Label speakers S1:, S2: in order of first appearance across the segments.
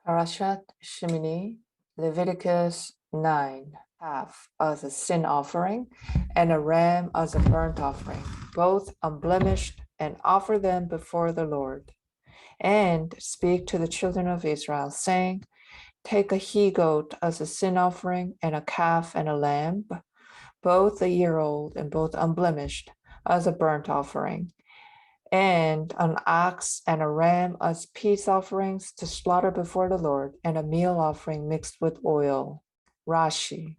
S1: Parashat Shemini, Leviticus 9, half as a sin offering and a ram as a burnt offering, both unblemished, and offer them before the Lord. And speak to the children of Israel, saying, take a he-goat as a sin offering, and a calf and a lamb, both a year old and both unblemished, as a burnt offering, and an ox and a ram as peace offerings to slaughter before the Lord, and a meal offering mixed with oil. Rashi.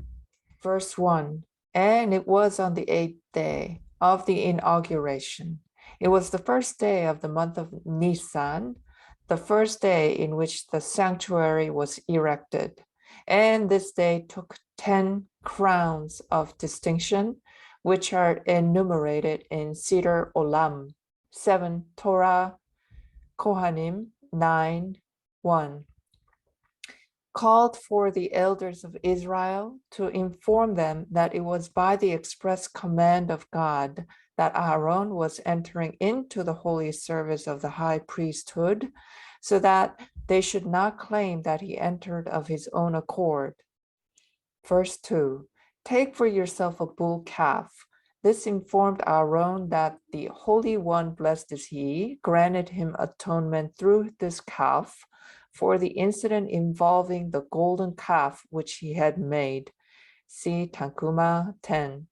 S1: Verse 1. And it was on the 8th day of the inauguration. It was the first day of the month of Nisan, the first day in which the sanctuary was erected. And this day took 10 crowns of distinction, which are enumerated in Seder Olam. 7 Torah Kohanim 9:1, called for the elders of Israel to inform them that it was by the express command of God that Aaron was entering into the holy service of the high priesthood, so that they should not claim that he entered of his own accord. Verse 2, take for yourself a bull calf. This informed Aaron that the Holy One, blessed is he, granted him atonement through this calf for the incident involving the golden calf which he had made. See Tankuma 10.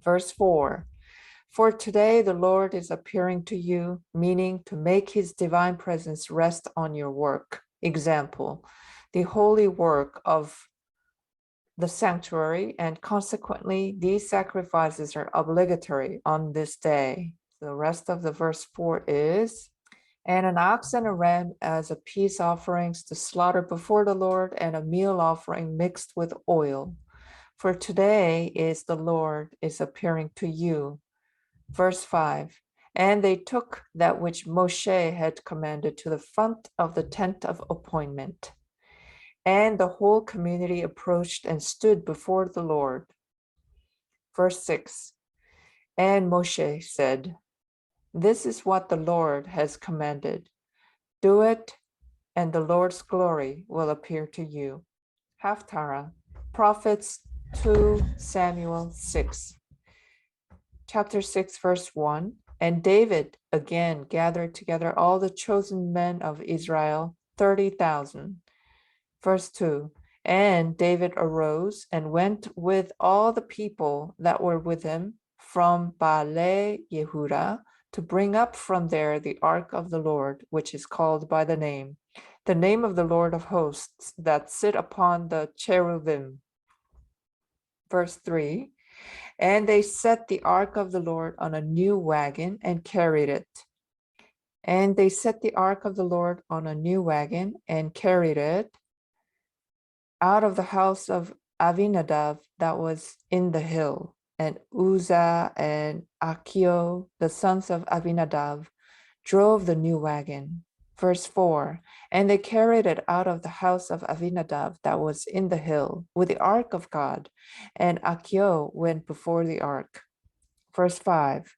S1: Verse 4, for today the Lord is appearing to you, meaning to make his divine presence rest on your work. Example, the holy work of the sanctuary, and consequently these sacrifices are obligatory on this day. The rest of the verse 4 is, and an ox and a ram as a peace offerings to slaughter before the Lord, and a meal offering mixed with oil. For today is the Lord is appearing to you. Verse 5, and they took that which Moshe had commanded to the front of the tent of appointment. And the whole community approached and stood before the Lord. Verse 6, and Moshe said, this is what the Lord has commanded. Do it, and the Lord's glory will appear to you. Haftarah, Prophets 2 Samuel 6. Chapter 6, verse 1, and David again gathered together all the chosen men of Israel, 30,000. Verse 2, and David arose and went with all the people that were with him from Baale Yehuda to bring up from there the ark of the Lord, which is called by the name of the Lord of hosts, that sit upon the cherubim. Verse 3, and they set the ark of the Lord on a new wagon and carried it. And they set the ark of the Lord on a new wagon and carried it out of the house of Avinadav that was in the hill, and Uzzah and Achio, the sons of Avinadav, drove the new wagon. Verse 4, and they carried it out of the house of Avinadav that was in the hill with the ark of God, and Achio went before the ark. Verse 5,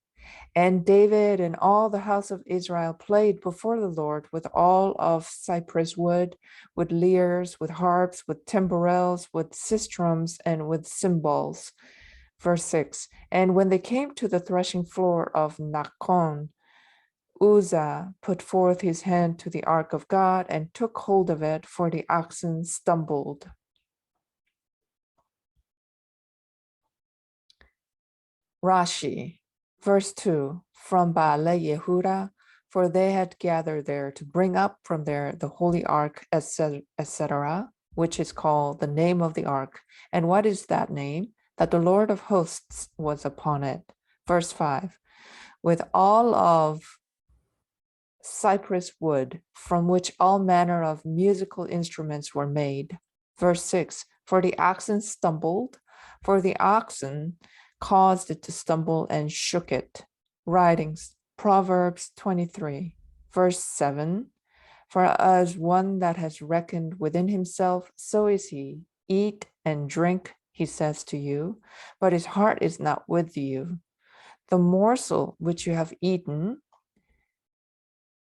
S1: and David and all the house of Israel played before the Lord with all of cypress wood, with lyres, with harps, with timbrels, with sistrums, and with cymbals. Verse 6, and when they came to the threshing floor of Nakon, Uzzah put forth his hand to the ark of God and took hold of it, for the oxen stumbled. Rashi. Verse 2, from Baale Yehuda, for they had gathered there to bring up from there the holy ark, etc., which is called the name of the ark. And what is that name? That the Lord of hosts was upon it. Verse 5, with all of cypress wood, from which all manner of musical instruments were made. Verse 6, for the oxen stumbled, for the oxen caused it to stumble and shook it. Writings, Proverbs 23, verse 7, for as one that has reckoned within himself, so is he. Eat and drink, he says to you, but his heart is not with you. The morsel which you have eaten,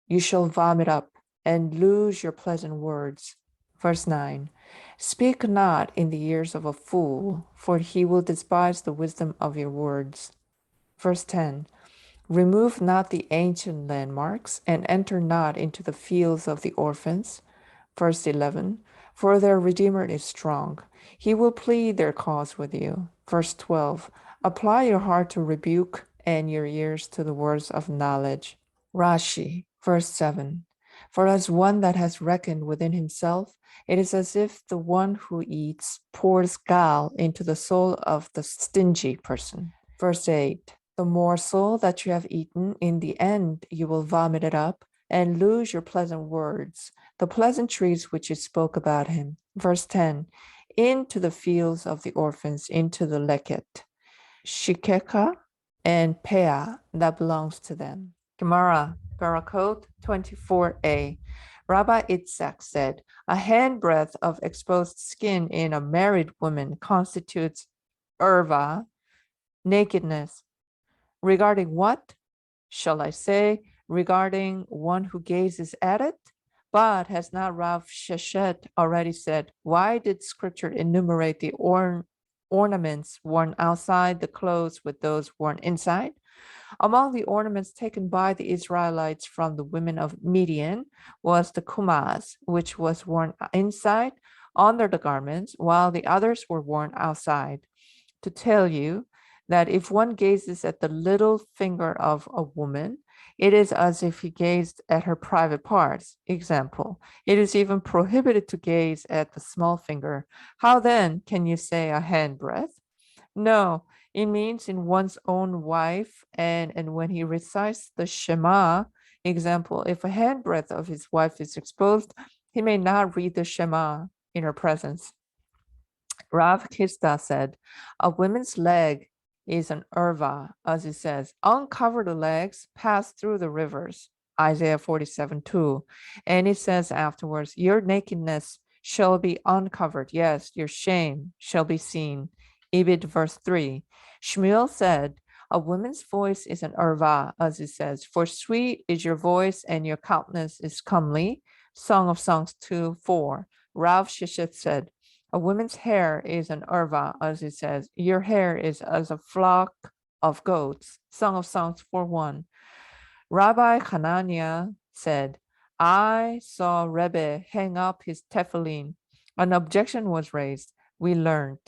S1: you shall vomit up, and lose your pleasant words. Verse 9. Speak not in the ears of a fool, for he will despise the wisdom of your words. Verse 10. Remove not the ancient landmarks, and enter not into the fields of the orphans. Verse 11. For their Redeemer is strong. He will plead their cause with you. Verse 12. Apply your heart to rebuke and your ears to the words of knowledge. Rashi, verse 7. For as one that has reckoned within himself, it is as if the one who eats pours gall into the soul of the stingy person. Verse 8. The morsel that you have eaten, in the end you will vomit it up and lose your pleasant words, the pleasantries which you spoke about him. Verse 10. Into the fields of the orphans, into the leket, shikeka, and peah that belongs to them. Gemara, Barakot 24a. Rabbi Itzhak said, a handbreadth of exposed skin in a married woman constitutes erva, nakedness. Regarding what? Shall I say, regarding one who gazes at it? But has not Rav Sheshet already said, why did scripture enumerate the ornaments worn outside the clothes with those worn inside? Among the ornaments taken by the Israelites from the women of Midian was the kumaz, which was worn inside under the garments, while the others were worn outside. To tell you that if one gazes at the little finger of a woman, it is as if he gazed at her private parts. Example, it is even prohibited to gaze at the small finger. How then can you say a handbreadth? No, it means in one's own wife, and when he recites the Shema, example, if a handbreadth of his wife is exposed, he may not read the Shema in her presence. Rav Kista said, a woman's leg is an erva, as it says, uncover the legs, pass through the rivers, Isaiah 47:2. And it says afterwards, your nakedness shall be uncovered. Yes, your shame shall be seen. Ibid verse 3. Shmuel said, a woman's voice is an erva, as it says, for sweet is your voice and your countenance is comely. Song of Songs 2:4. Rav Sheshet said, a woman's hair is an erva, as it says, your hair is as a flock of goats. Song of Songs 4:1. Rabbi Hananiah said, I saw Rebbe hang up his tefillin. An objection was raised. We learned,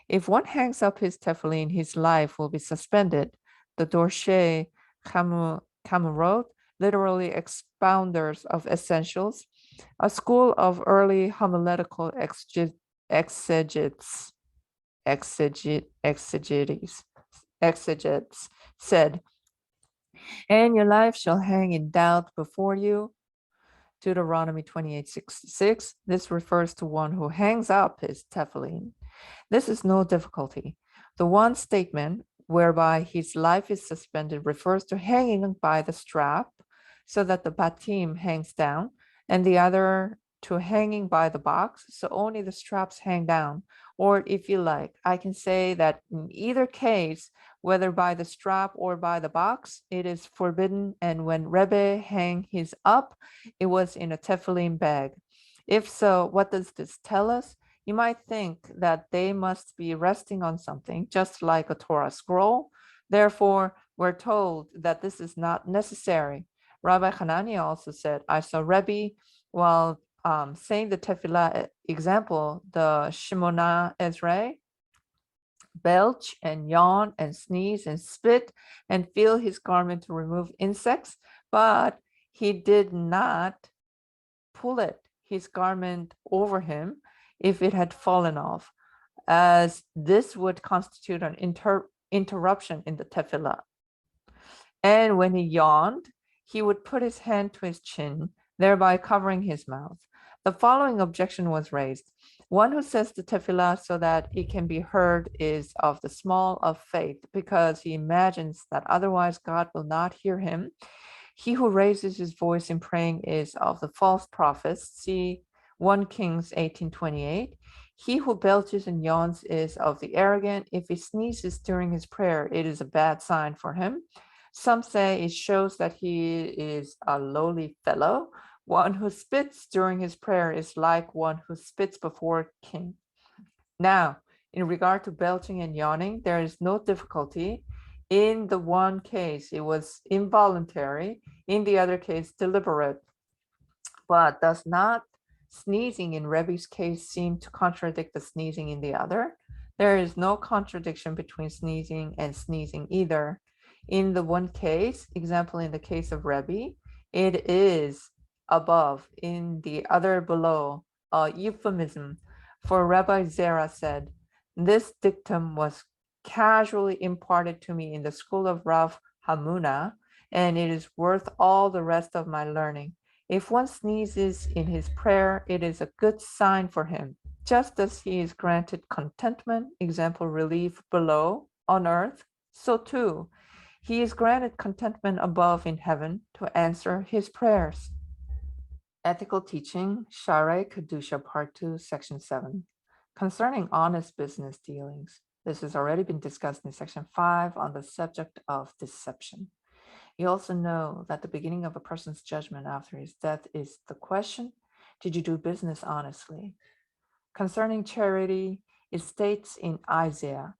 S1: if one hangs up his tefillin, his life will be suspended. The Dorshe Kamerot, literally expounders of essentials, a school of early homiletical exegetes said, and your life shall hang in doubt before you. Deuteronomy 28:66. This refers to one who hangs up his tefillin. This is no difficulty. The one statement whereby his life is suspended refers to hanging by the strap so that the batim hangs down, and the other to hanging by the box, so only the straps hang down. Or if you like, I can say that in either case, whether by the strap or by the box, it is forbidden. And when Rebbe hang his up, it was in a tefillin bag. If so, what does this tell us? You might think that they must be resting on something, just like a Torah scroll. Therefore, we're told that this is not necessary. Rabbi Hananiah also said, I saw Rebbe while saying the tefillah example, the Shemona Ezra, belch and yawn and sneeze and spit and feel his garment to remove insects, but he did not pull his garment over him if it had fallen off, as this would constitute an interruption in the tefillah. And when he yawned, he would put his hand to his chin, thereby covering his mouth. The following objection was raised. One who says the tefillah so that it can be heard is of the small of faith, because he imagines that otherwise God will not hear him. He who raises his voice in praying is of the false prophets. See 1 Kings 18:28. He who belches and yawns is of the arrogant. If he sneezes during his prayer, it is a bad sign for him. Some say it shows that he is a lowly fellow, One who spits during his prayer is like one who spits before a king. Now, in regard to belching and yawning, there is no difficulty. In the one case, it was involuntary. In the other case, deliberate. But does not sneezing in Rebbe's case seem to contradict the sneezing in the other? There is no contradiction between sneezing and sneezing either. In the one case, example in the case of Rebbe, it is above, in the other below, a euphemism. For Rabbi Zera said, this dictum was casually imparted to me in the school of Rav Hamuna, and it is worth all the rest of my learning. If one sneezes in his prayer, it is a good sign for him. Just as he is granted contentment, example relief below on earth, so too he is granted contentment above in heaven to answer his prayers. Ethical Teaching, Share Kedusha, Part 2, Section 7. Concerning honest business dealings, this has already been discussed in Section 5 on the subject of deception. You also know that the beginning of a person's judgment after his death is the question, did you do business honestly? Concerning charity, it states in Isaiah,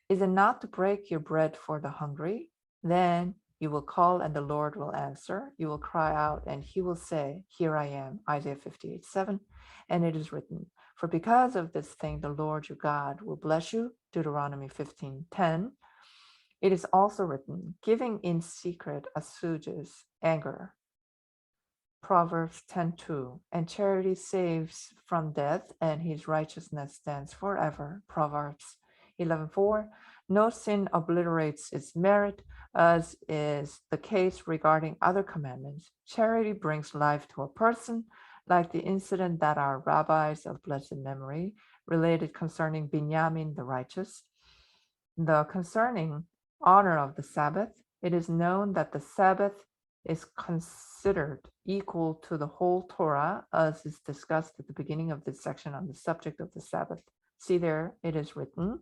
S1: is it not to break your bread for the hungry? Then you will call and the Lord will answer. You will cry out and he will say, here I am, Isaiah 58:7. And it is written, for because of this thing, the Lord your God will bless you, Deuteronomy 15:10. It is also written, giving in secret assuages anger, Proverbs 10:2, and charity saves from death, and his righteousness stands forever, Proverbs 11:4. No sin obliterates its merit, as is the case regarding other commandments. Charity brings life to a person, like the incident that our rabbis of blessed memory related concerning Binyamin the righteous. The concerning honor of the Sabbath, it is known that the Sabbath is considered equal to the whole Torah, as is discussed at the beginning of this section on the subject of the Sabbath. See there, it is written,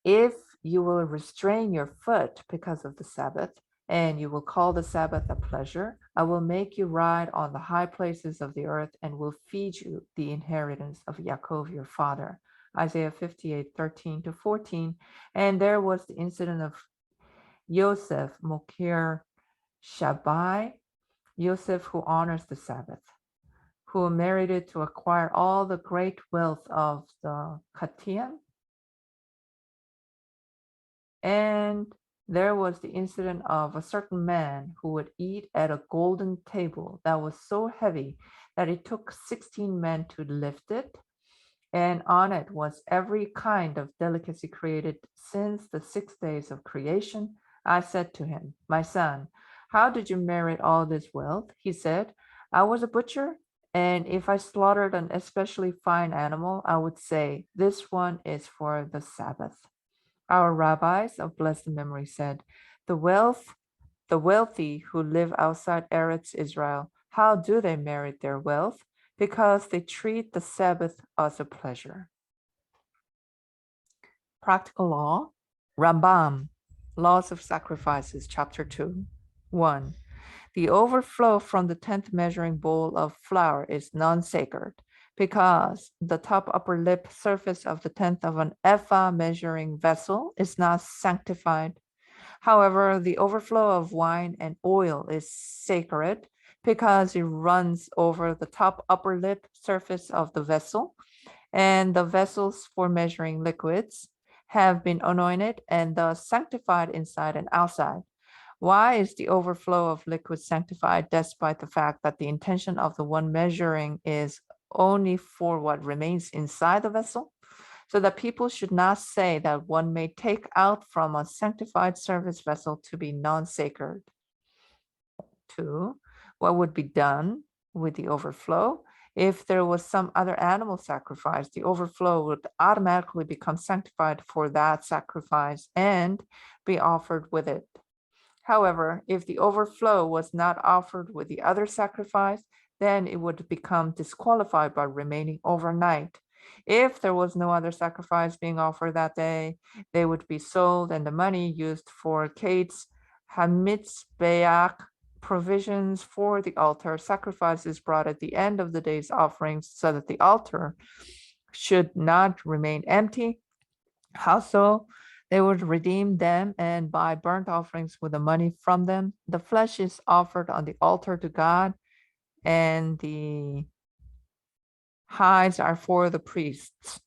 S1: if you will restrain your foot because of the Sabbath, and you will call the Sabbath a pleasure, I will make you ride on the high places of the earth and will feed you the inheritance of Yaakov your father. Isaiah 58:13-14. And there was the incident of Yosef Mokir Shabai, Yosef who honors the Sabbath, who merited to acquire all the great wealth of the Katian. And there was the incident of a certain man who would eat at a golden table that was so heavy that it took 16 men to lift it. And on it was every kind of delicacy created since the 6 days of creation. I said to him, my son, how did you merit all this wealth? He said, I was a butcher, and if I slaughtered an especially fine animal, I would say, this one is for the Sabbath. Our rabbis of blessed memory said, the wealthy who live outside Eretz Israel, how do they merit their wealth? Because they treat the Sabbath as a pleasure. Practical law, Rambam, Laws of Sacrifices, Chapter 2. 1. The overflow from the 10th measuring bowl of flour is non-sacred because the top upper lip surface of the 10th of an ephah measuring vessel is not sanctified. However, the overflow of wine and oil is sacred because it runs over the top upper lip surface of the vessel, and the vessels for measuring liquids have been anointed and thus sanctified inside and outside. Why is the overflow of liquid sanctified despite the fact that the intention of the one measuring is only for what remains inside the vessel? So that people should not say that one may take out from a sanctified service vessel to be non-sacred. 2. What would be done with the overflow? If there was some other animal sacrifice, the overflow would automatically become sanctified for that sacrifice and be offered with it. However, if the overflow was not offered with the other sacrifice, then it would become disqualified by remaining overnight. If there was no other sacrifice being offered that day, they would be sold and the money used for Kate's Hamitzbeach provisions for the altar, sacrifices brought at the end of the day's offerings, so that the altar should not remain empty. Also, they would redeem them and buy burnt offerings with the money from them. The flesh is offered on the altar to God, and the hides are for the priests.